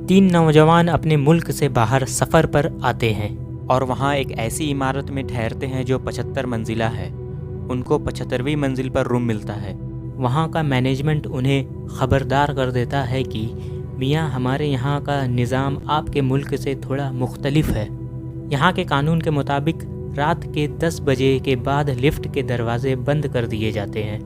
3 नौजवान अपने मुल्क से बाहर सफ़र पर आते हैं और वहाँ एक ऐसी इमारत में ठहरते हैं जो 75 मंजिला है। उनको 75वीं मंजिल पर रूम मिलता है। वहाँ का मैनेजमेंट उन्हें ख़बरदार कर देता है कि मियाँ, हमारे यहाँ का निज़ाम आपके मुल्क से थोड़ा मुख्तलिफ है। यहाँ के कानून के मुताबिक रात के 10 बजे के बाद लिफ्ट के दरवाजे बंद कर दिए जाते हैं,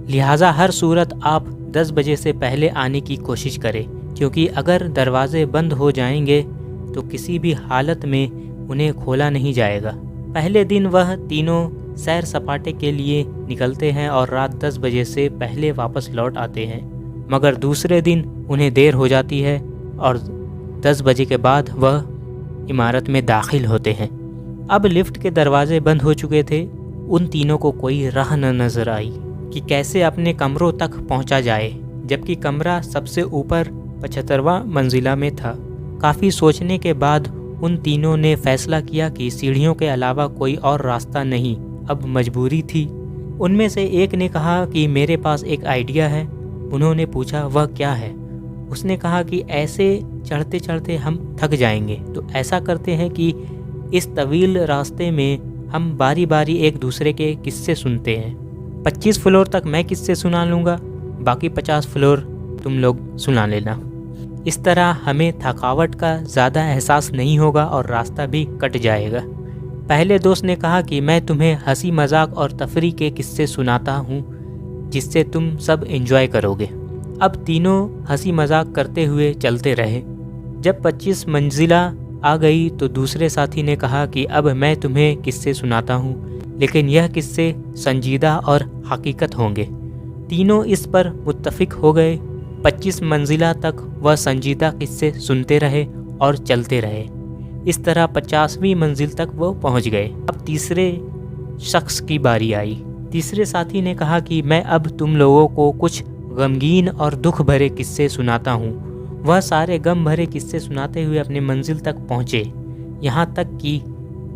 लिहाजा हर सूरत आप 10 बजे से पहले आने की कोशिश करें, क्योंकि अगर दरवाजे बंद हो जाएंगे तो किसी भी हालत में उन्हें खोला नहीं जाएगा। पहले दिन वह तीनों सैर सपाटे के लिए निकलते हैं और रात 10 बजे से पहले वापस लौट आते हैं, मगर दूसरे दिन उन्हें देर हो जाती है और 10 बजे के बाद वह इमारत में दाखिल होते हैं। अब लिफ्ट के दरवाजे बंद हो चुके थे। उन तीनों को कोई राह न नज़र आई कि कैसे अपने कमरों तक पहुंचा जाए, जबकि कमरा सबसे ऊपर 75वां मंजिला में था। काफ़ी सोचने के बाद उन तीनों ने फैसला किया कि सीढ़ियों के अलावा कोई और रास्ता नहीं, अब मजबूरी थी। उनमें से एक ने कहा कि मेरे पास एक आइडिया है। उन्होंने पूछा वह क्या है। उसने कहा कि ऐसे चढ़ते चढ़ते हम थक जाएंगे, तो ऐसा करते हैं कि इस तवील रास्ते में हम बारी बारी एक दूसरे के किस्से सुनते हैं। 25 फ्लोर तक मैं किस्से सुना लूँगा, बाकी 50 फ्लोर तुम लोग सुना लेना। इस तरह हमें थकावट का ज़्यादा एहसास नहीं होगा और रास्ता भी कट जाएगा। पहले दोस्त ने कहा कि मैं तुम्हें हंसी मजाक और तफरी के किस्से सुनाता हूँ, जिससे तुम सब एंजॉय करोगे। अब तीनों हंसी मजाक करते हुए चलते रहे। जब 25 मंजिला आ गई तो दूसरे साथी ने कहा कि अब मैं तुम्हें किस्से सुनाता हूँ, लेकिन यह किस्से संजीदा और हकीकत होंगे। तीनों इस पर मुत्तफिक हो गए। 25 मंजिला तक वह संजीदा किस्से सुनते रहे और चलते रहे। इस तरह 50वीं मंजिल तक वो पहुंच गए। अब तीसरे शख्स की बारी आई। तीसरे साथी ने कहा कि मैं अब तुम लोगों को कुछ गमगीन और दुख भरे किस्से सुनाता हूँ। वह सारे गम भरे किस्से सुनाते हुए अपने मंजिल तक पहुँचे, यहाँ तक कि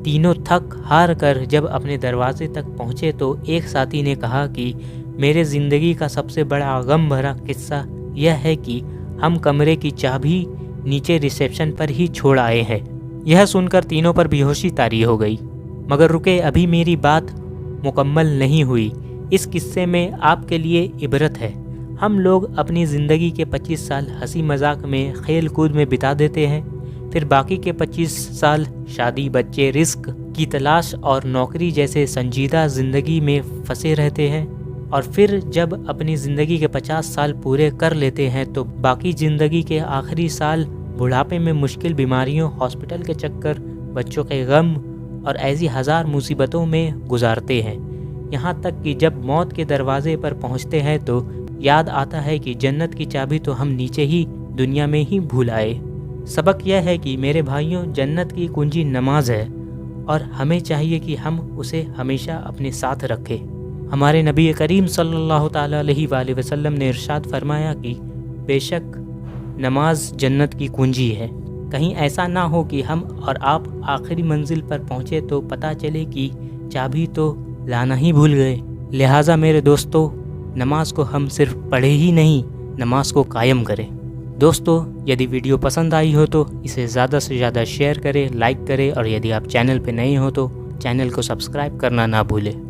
तीनों थक हार कर जब अपने दरवाजे तक पहुँचे तो एक साथी ने कहा कि मेरे ज़िंदगी का सबसे बड़ा गम भरा किस्सा यह है कि हम कमरे की चाबी नीचे रिसेप्शन पर ही छोड़ आए हैं। यह सुनकर तीनों पर बेहोशी तारी हो गई। मगर रुके, अभी मेरी बात मुकम्मल नहीं हुई। इस किस्से में आपके लिए इबरत है। हम लोग अपनी ज़िंदगी के 25 साल हंसी मजाक में, खेल कूद में बिता देते हैं, फिर बाकी के 25 साल शादी, बच्चे, रिस्क की तलाश और नौकरी जैसे संजीदा ज़िंदगी में फंसे रहते हैं। और फिर जब अपनी ज़िंदगी के 50 साल पूरे कर लेते हैं तो बाकी ज़िंदगी के आखिरी साल बुढ़ापे में मुश्किल बीमारियों, हॉस्पिटल के चक्कर, बच्चों के गम और ऐसी हज़ार मुसीबतों में गुजारते हैं। यहाँ तक कि जब मौत के दरवाजे पर पहुँचते हैं तो याद आता है कि जन्नत की चाबी तो हम नीचे ही दुनिया में ही भूल आए। सबक यह है कि मेरे भाइयों, जन्नत की कुंजी नमाज है और हमें चाहिए कि हम उसे हमेशा अपने साथ रखें। हमारे नबी करीम सल्लल्लाहु ताला अलैहि वसल्लम ने इरशाद फरमाया कि बेशक नमाज जन्नत की कुंजी है। कहीं ऐसा ना हो कि हम और आप आखिरी मंजिल पर पहुँचे तो पता चले कि चाबी तो लाना ही भूल गए। लिहाजा मेरे दोस्तों, नमाज को हम सिर्फ पढ़े ही नहीं, नमाज को कायम करें। दोस्तों, यदि वीडियो पसंद आई हो तो इसे ज़्यादा से ज़्यादा शेयर करें, लाइक करें और यदि आप चैनल पर नए हो तो चैनल को सब्सक्राइब करना ना भूलें।